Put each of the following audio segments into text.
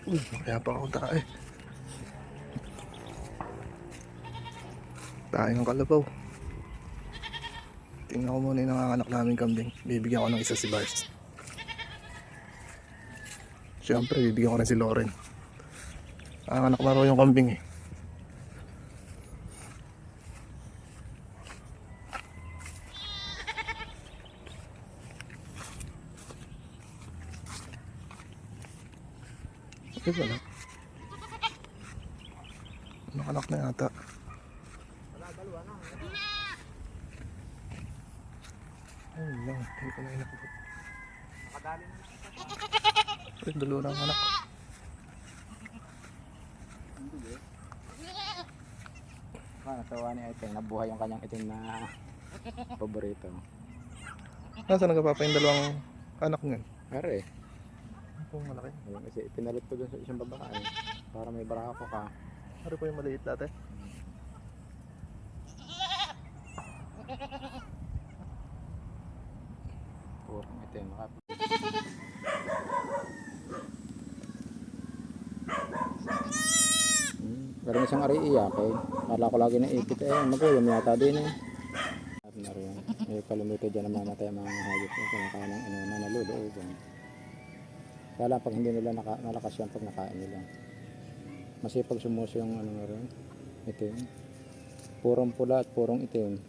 Kaya pa ako tayo. Tayo ng kalabaw. Tingnan ko muna yung nanganganak namin kambing. Bibigyan ko ng isa si Bars. Siyempre, bibigyan ko rin si Loren. Nanganganak na raw yung kambing eh. Okay ba na? Nanganganak na yata. Ayun lang, hindi ko na inakabot. Nakadali na lang. Ay, dalawa ng anak. Natawa ni Ate, nabuhay yung kanyang itim na paborito. Nasaan nagpapa yung dalawang anak niyan? Pero eh, Ano po malaki? ayun kasi pinalit ko dun sa isang babae para may barako ka. Ano po yung maliit dati? Purong itim. Pero isang ari iyak eh. Kala ko lagi na ipit eh. Maguyam yata din eh. At naroon. May kalumito dyan na mamatay ang mga hayop. Kumakain ng na nalulooban. Kaya lang pag hindi nila malakas yan pag nakain nila. Masipag sumuso yung ano naroon. Itim. Purong pula at purong itim.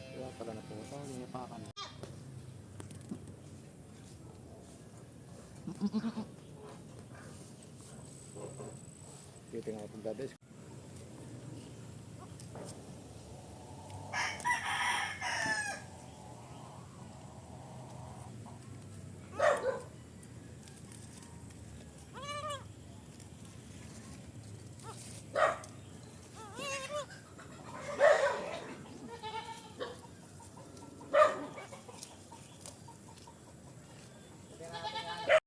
Kaya pala na po. Yung yapakan. Titingnan ko pagdadis.